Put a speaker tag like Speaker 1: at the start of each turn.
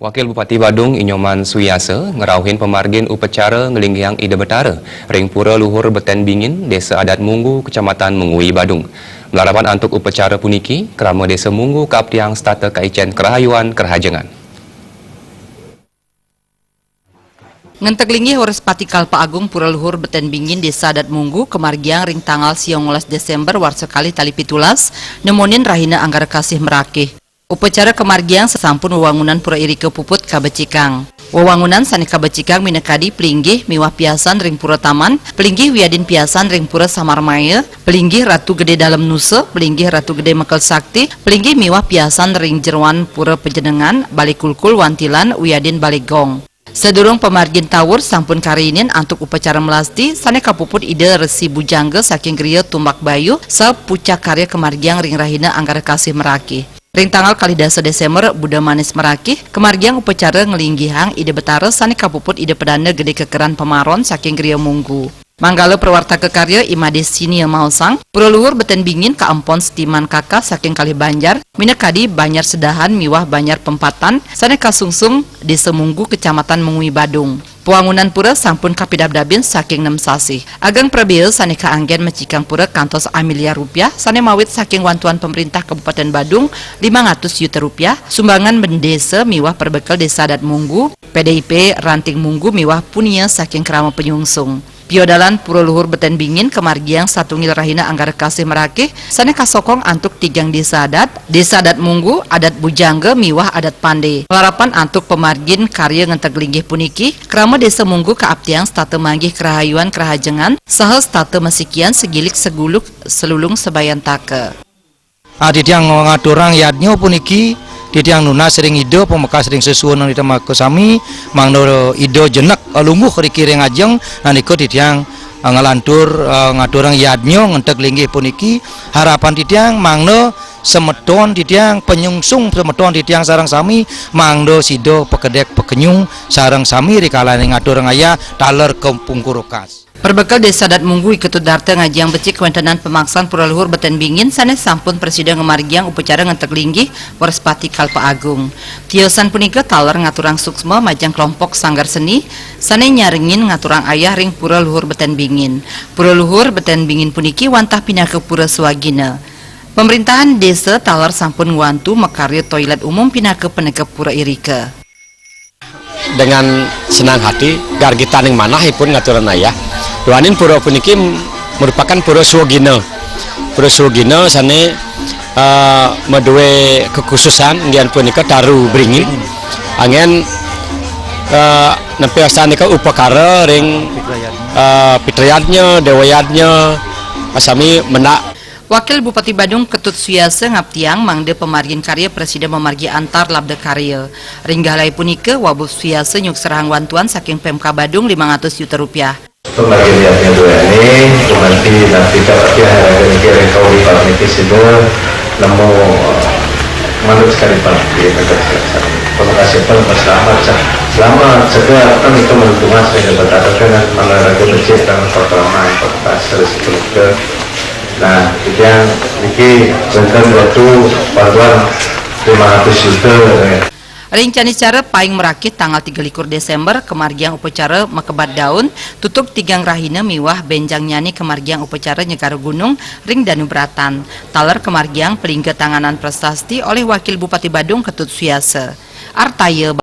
Speaker 1: Wakil Bupati Badung Inyoman Suyase ngerauhin pemargin upacara ngelinggiang Ida Betara, ring pura luhur Beten Bingin, Desa Adat Munggu, Kecamatan Mengui, Badung. Melarapan antuk upacara puniki, kerama Desa Munggu kaaptiang stata kaicen kerahayuan kerhajengan.
Speaker 2: Ngenteglingi Hores Patikal Pak Agung Pura Luhur Beten Bingin Desa Adat Munggu kemargiang ring tanggal 19 Desember war sekali tali pitulas nemonin rahina anggara kasih merakih. Upacara kemargiang sesampun wewangunan Pura Irike Puput Kabecikang. Wewangunan sani Kabecikang minekadi pelinggih miwah piasan ring Pura Taman, pelinggih wiadin piasan ring Pura Samarmaya, pelinggih Ratu Gede Dalam Nuse, pelinggih Ratu Gede Mekel Sakti, pelinggih miwah piasan ring Jerwan Pura Pejenengan, Balik Kulkul Wantilan, wiadin Balik Gong. Sedurung pemargin tawur sampun karinin antuk upacara melasti sane kapuput ide Resi Bujangga saking griya Tumbak Bayu sa pucak karya kemargiang ring rahina anggara kasih meraki. Ring tanggal kalidasa Desember Buda Manis Meraki kemargiang upacara ngelinggihang Ida Betara sane kapuput ide pedana gede kekeran Pemaron saking griya Munggu. Manggala perwarta kekarya Imade Sinia Mausang Pura Luhur Beten Bingin kaampon Setiman Kakak saking Kali Banjar minekadi Banjar Sedahan miwah Banjar Pempatan sane kasungsung Desa Munggu Kecamatan Mengui Badung. Puangunan pura sampun kapidabdabin saking 6 sasi. Agang Prabil sane kaanggen mecikang pura kantos miliar rupiah sane mawit saking wantuan pemerintah Kabupaten Badung 500 juta rupiah sumbangan bendesa miwah perbekal Desa Adat Munggu PDIP Ranting Munggu miwah punia saking kerama penyungsung. Piodalan Pura Luhur Beten Bingin kemargiang satungil rahina anggara kasih merakih sane kasokong antuk tigang Desa Adat Munggu, Adat Bujangga miwah Adat Pande. Larapan antuk pemargin karya ngenteglinggih puniki krama Desa Munggu kaaptiang state manggih kerahayuan kerahajengan saha state masikian segilik seguluk selulung sebayan take.
Speaker 3: Ditiang ngaturang yadnya puniki ditiang nuna sering ido pemeka sering sesuun nang ditama sami mangno ido jenek lungguh riki ring ajeng naniko ditiang ngalantur ngaturang yadnya ngentek linggih puniki harapan ditiang mangno semeton ditiang penyungsung semeton ditiang sarang sami mangno sido pekedek pekenyung sarang sami rikala ngaturang aya taler Kampung Kurokas.
Speaker 2: Perbekal Desa Adat Munggu iketut darte ngajiang becik kewentenan pemaksaan Pura Luhur Beten Bingin sanes sampun presiden ngemargiang upacara ngentek linggih Waras Patikal Pak Agung. Tiosan punika taler ngaturang suksma majang kelompok sanggar seni sane nyaringin ngaturang ayah ring Pura Luhur Beten Bingin. Pura Luhur Beten Bingin puniki wantah pindah ke Pura Swagina. Pemerintahan desa taler sampun ngwantu mekarya toilet umum pindah ke penegak Pura Irike.
Speaker 4: Dengan senang hati gargitan yang manahipun ngaturan ayah Duanin pura puniki merupakan pura Swagina. Pura Swagina sane medue kekhususan ngian punika taru bringin. Angen nempe sanika upakara ring pitrayatnya, dewayatnya asami menak.
Speaker 2: Wakil Bupati Badung Ketut Suyase ngaptiang mangde pemargin karya presiden memargi antar labda karya. Ringgalai punike wabu Suyase nyuk serang wantuan saking PMK Badung 500 juta rupiah.
Speaker 5: Pemargin lihatnya dua ini nanti dapatnya harga kira kau di Palmiti sudah nemu manut sekali Palmiti terima kasih Pak selamat segera kan itu menentukan saya dapat katakan olahraga kecil dan pertama kota terus ke nah itu yang ini bentar waktu bantuan 500 juta
Speaker 2: Ring canicara paing merakit tanggal 31 Desember kemargiang upacara mekebat daun tutup tigang rahina miwah benjang nyani kemargiang upacara Nyekaro Gunung ring Danu Beratan taler kemargiang pelingga tanganan prestasi oleh Wakil Bupati Badung Ketut Suyase Artaya